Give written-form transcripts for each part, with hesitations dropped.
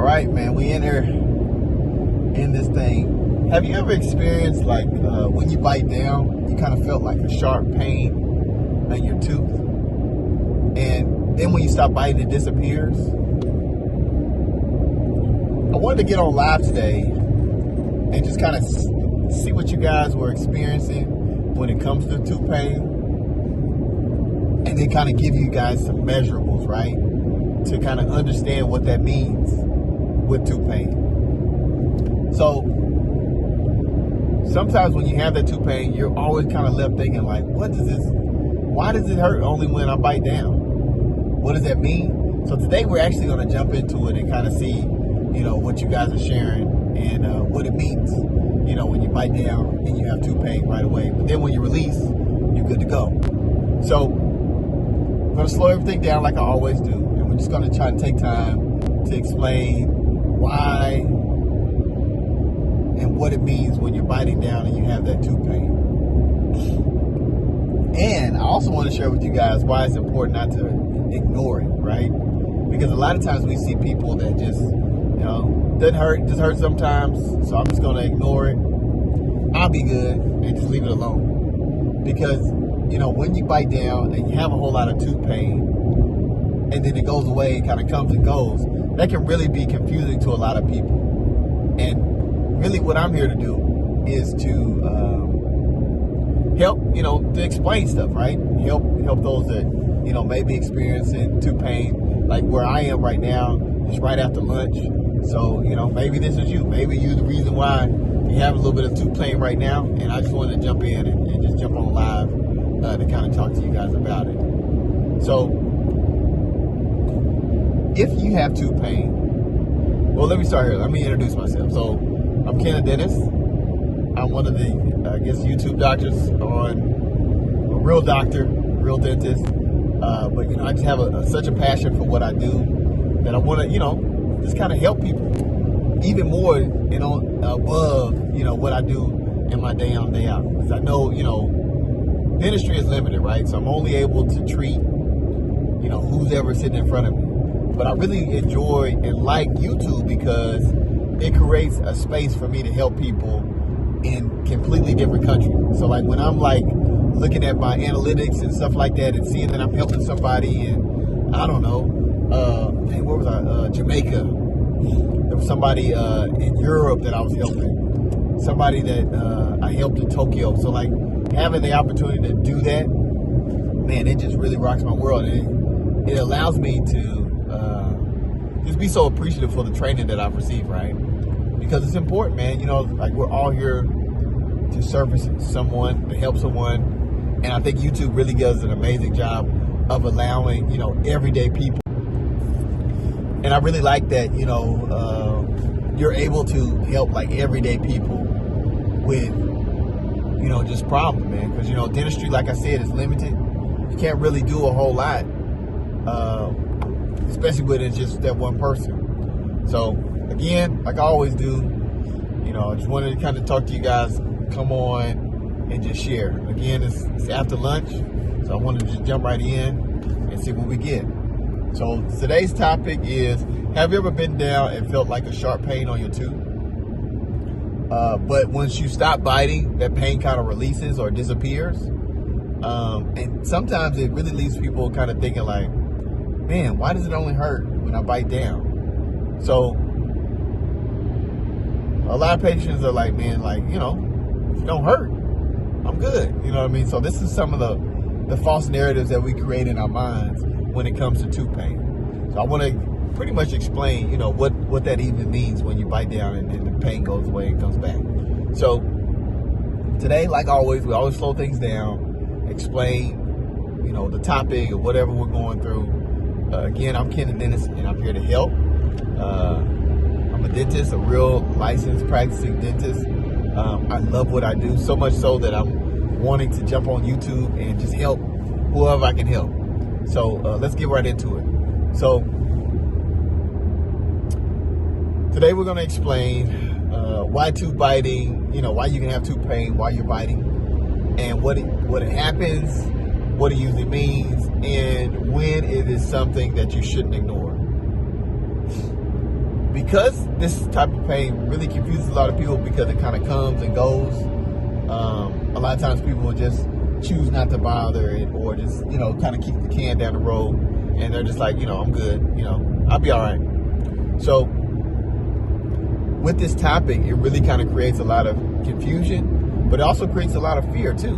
right, man, we in here in this thing. Have you ever experienced like when you bite down, you kind of felt like a sharp pain in your tooth, and then when you stop biting, it disappears? I wanted to get on live today and just kind of see what you guys were experiencing when it comes to tooth pain, and then kind of give you guys some measurables, right, to kind of understand what that means with tooth pain. So sometimes when you have that tooth pain, you're always kind of left thinking like, why does it hurt only when I bite down? What does that mean? So today we're actually going to jump into it and kind of see, what you guys are sharing and what it means, when you bite down and you have tooth pain right away. But then when you release, you're good to go. So I'm going to slow everything down like I always do. And we're just going to try to take time to explain why and what it means when you're biting down and you have that tooth pain. And I also want to share with you guys why it's important not to ignore it, right? Because a lot of times we see people that just, doesn't hurt, just hurt sometimes, so I'm just going to ignore it. I'll be good and just leave it alone. Because, when you bite down and you have a whole lot of tooth pain and then it goes away, it kind of comes and goes, that can really be confusing to a lot of people. And really what I'm here to do is to help, to explain stuff, right? Help those that, may be experiencing tooth pain, like where I am right now, just right after lunch. So, maybe this is you. Maybe you're the reason why you have a little bit of tooth pain right now. And I just wanted to jump in and just jump on live to kind of talk to you guys about it. So, if you have tooth pain, well, let me start here. Let me introduce myself. So, I'm Kenneth Dennis. I'm one of the, YouTube doctors on a real doctor, real dentist. But, I just have such a passion for what I do that I want to, just kind of help people even more, above, what I do in my day on, day out. Because I know, dentistry is limited, right? So I'm only able to treat, who's ever sitting in front of me. But I really enjoy and like YouTube because it creates a space for me to help people in completely different countries. So like when I'm like looking at my analytics and stuff like that and seeing that I'm helping somebody in, I don't know, where was I? Jamaica. There was somebody in Europe that I was helping. Somebody that I helped in Tokyo. So like having the opportunity to do that, man, it just really rocks my world. And it allows me to just be so appreciative for the training that I've received, right? Because it's important, man. Like we're all here to service someone, to help someone. And I think YouTube really does an amazing job of allowing, everyday people. And I really like that, you're able to help like everyday people with, just problems, man. Because, dentistry, like I said, is limited. You can't really do a whole lot, especially when it's just that one person. So, again, like I always do, I just wanted to kind of talk to you guys, come on and just share. Again, it's after lunch, so I wanted to just jump right in and see what we get. So today's topic is, have you ever been down and felt like a sharp pain on your tooth? But once you stop biting, that pain kind of releases or disappears. And sometimes it really leaves people kind of thinking like, man, why does it only hurt when I bite down? So a lot of patients are like, man, like, if it don't hurt, I'm good. You know what I mean? So this is some of the false narratives that we create in our minds when it comes to tooth pain. So I want to pretty much explain, what that even means when you bite down and then the pain goes away and comes back. So today, like always, we always slow things down, explain, the topic or whatever we're going through. Again, I'm Kenneth Dennis, and I'm here to help. I'm a dentist, a real licensed practicing dentist. I love what I do, so much so that I'm wanting to jump on YouTube and just help whoever I can help. So let's get right into it. So today we're going to explain why tooth biting, why you can have tooth pain while you're biting, and what it happens, what it usually means, and when it is something that you shouldn't ignore. because this type of pain really confuses a lot of people because it kind of comes and goes. A lot of times people will just choose not to bother it, or just, kind of keep the can down the road, and they're just like, I'm good, I'll be all right. So with this topic, it really kind of creates a lot of confusion, but it also creates a lot of fear too.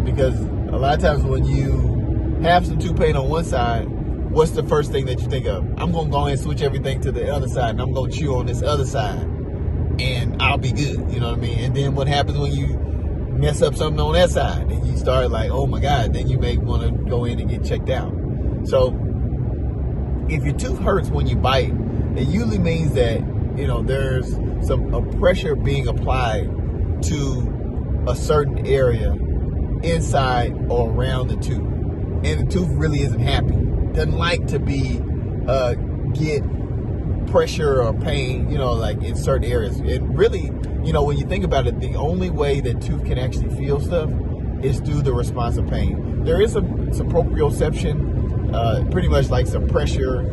Because a lot of times when you have some tooth pain on one side, what's the first thing that you think of? I'm going to go ahead and switch everything to the other side, and I'm going to chew on this other side, and I'll be good. You know what I mean? And then what happens when you mess up something on that side? And you start like, oh my God, then you may want to go in and get checked out. So if your tooth hurts when you bite, it usually means that, there's a pressure being applied to a certain area inside or around the tooth. And the tooth really isn't happy. Doesn't like to get pressure or pain, like in certain areas. And really, when you think about it, the only way that tooth can actually feel stuff is through the response of pain. There is some proprioception, pretty much like some pressure,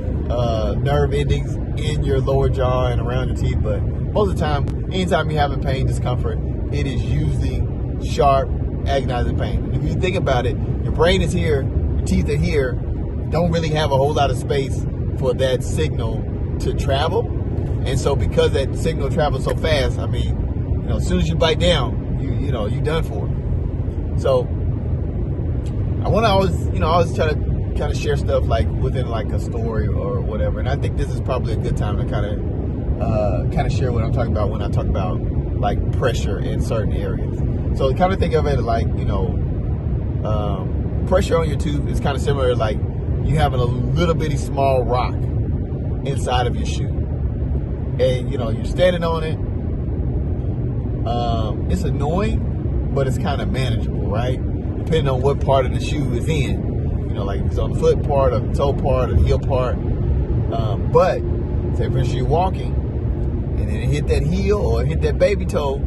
nerve endings in your lower jaw and around your teeth. But most of the time, anytime you're having pain, discomfort, it is usually sharp, agonizing pain. And if you think about it, your brain is here, your teeth are here, don't really have a whole lot of space for that signal to travel. And so because that signal travels so fast, as soon as you bite down, you're done for. So I want to always try to kind of share stuff like within like a story or whatever. And I think this is probably a good time to kind of share what I'm talking about when I talk about like pressure in certain areas. So kind of think of it like, pressure on your tooth is kind of similar to like you having a little bitty small rock inside of your shoe. And, you're standing on it. It's annoying, but it's kind of manageable, right? Depending on what part of the shoe is in. Like if it's on the foot part or the toe part or the heel part. But say for instance you're walking and then it hit that heel or it hit that baby toe,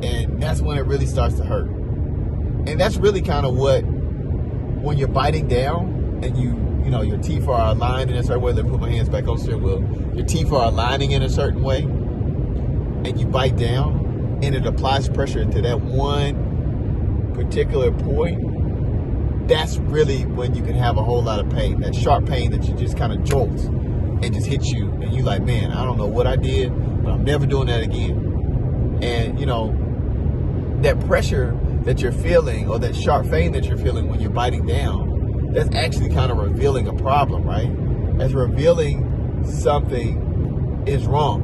and that's when it really starts to hurt. And that's really kind of what, when you're biting down and your teeth are aligned in a certain way. Let me put my hands back on the steering wheel. Your teeth are aligning in a certain way, and you bite down, and it applies pressure to that one particular point. That's really when you can have a whole lot of pain. That sharp pain that you just kind of jolts and just hits you, and you're like, man, I don't know what I did, but I'm never doing that again. And that pressure that you're feeling, or that sharp pain that you're feeling when you're biting down, that's actually kind of revealing a problem, right? That's revealing something is wrong.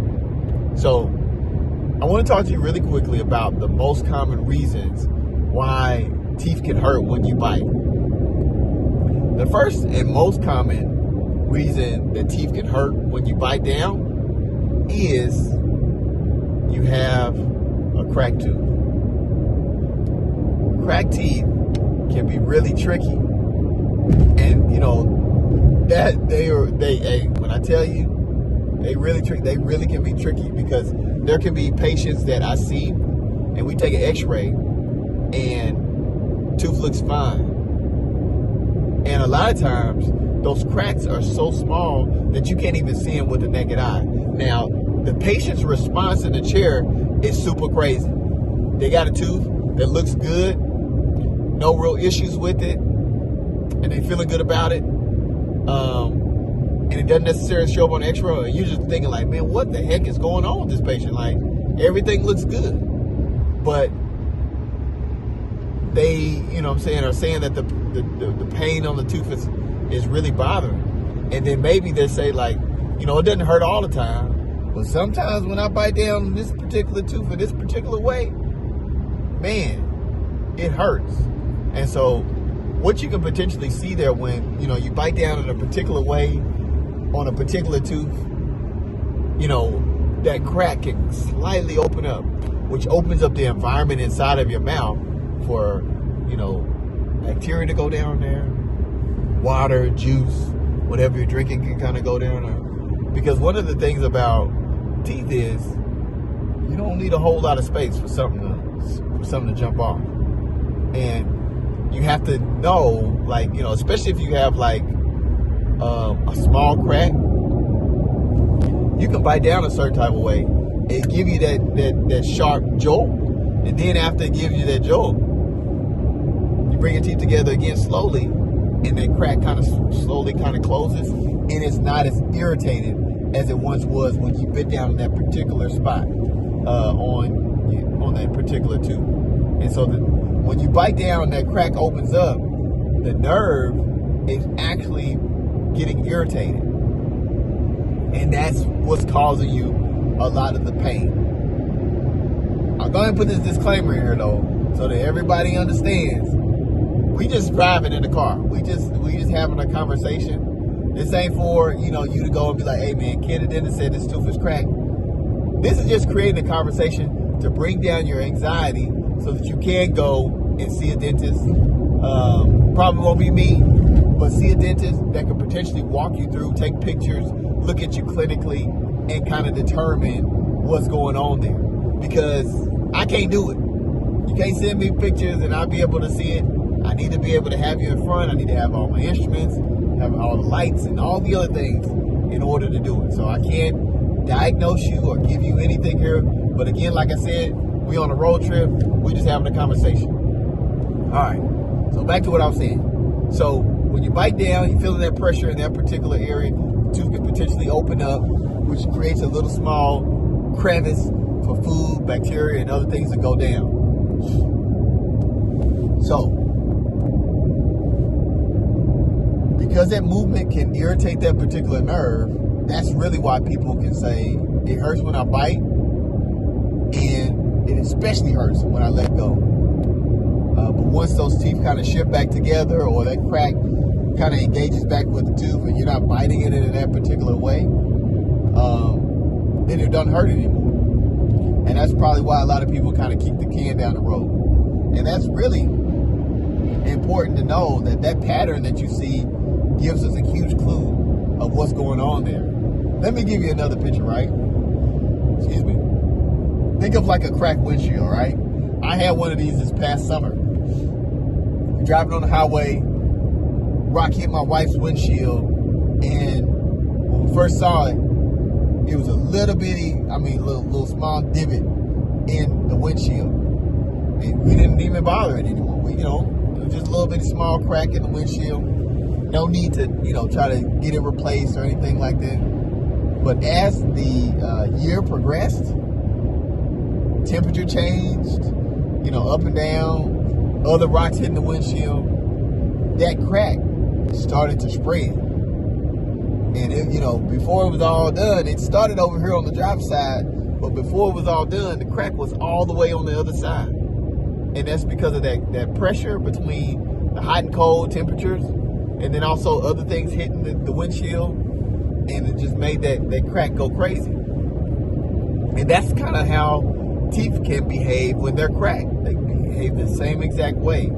So I want to talk to you really quickly about the most common reasons why teeth can hurt when you bite. The first and most common reason that teeth can hurt when you bite down is you have a cracked tooth. Cracked teeth can be really tricky. And when I tell you, they really can be tricky, because there can be patients that I see and we take an x-ray and tooth looks fine. And a lot of times those cracks are so small that you can't even see them with the naked eye. Now, the patient's response in the chair is super crazy. They got a tooth that looks good, no real issues with it, and they feeling good about it. And it doesn't necessarily show up on the x-ray. And you're just thinking like, man, what the heck is going on with this patient? Like, everything looks good. But they, are saying that the pain on the tooth is really bothering. And then maybe they say like, it doesn't hurt all the time, but sometimes when I bite down on this particular tooth in this particular way, man, it hurts. And so what you can potentially see there when, you bite down in a particular way on a particular tooth, that crack can slightly open up, which opens up the environment inside of your mouth for, bacteria to go down there, water, juice, whatever you're drinking can kind of go down there. Because one of the things about teeth is you don't need a whole lot of space for something to jump off. And you have to know, like, especially if you have like a small crack, you can bite down a certain type of way. It give you that sharp jolt. And then after it gives you that jolt, you bring your teeth together again slowly, and that crack kind of slowly kind of closes, and it's not as irritated as it once was when you bit down in that particular spot on that particular tooth. And so when you bite down, that crack opens up, the nerve is actually getting irritated. And that's what's causing you a lot of the pain. I'm going to put this disclaimer here though, so that everybody understands. We just driving in the car. We just having a conversation. This ain't for, you to go and be like, hey man, Ken the dentist said this tooth is cracked. This is just creating a conversation to bring down your anxiety so that you can go and see a dentist. Probably won't be me, but see a dentist that could potentially walk you through, take pictures, look at you clinically, and kind of determine what's going on there. Because I can't do it. You can't send me pictures and I'll be able to see it. I need to be able to have you in front. I need to have all my instruments, have all the lights and all the other things in order to do it. So I can't diagnose you or give you anything here. But again, like I said, we on a road trip. We just having a conversation. All right. So back to what I was saying. So when you bite down, you're feeling that pressure in that particular area. The tooth can potentially open up, which creates a little small crevice for food, bacteria, and other things to go down. So, because that movement can irritate that particular nerve, that's really why people can say, it hurts when I bite, and it especially hurts when I let go. But once those teeth kind of shift back together, or that crack kind of engages back with the tooth, and you're not biting it in that particular way, then it doesn't hurt anymore. And that's probably why a lot of people kind of kick the can down the road. And that's really important to know that pattern that you see gives us a huge clue of what's going on there. Let me give you another picture, right? Excuse me. Think of like a cracked windshield, right? I had one of these this past summer. Driving on the highway, rock hit my wife's windshield, and when we first saw it, it was a little bitty, little small divot in the windshield. And we didn't even bother it anymore. It was just a little bitty small crack in the windshield. No need to, try to get it replaced or anything like that. But as the year progressed, temperature changed, up and down, other rocks hitting the windshield, that crack started to spread. And before it was all done, it started over here on the driver's side, but before it was all done, the crack was all the way on the other side. And that's because of that pressure between the hot and cold temperatures, and then also other things hitting the windshield, and it just made that crack go crazy. And that's kind of how teeth can behave when they're cracked. They behave the same exact way.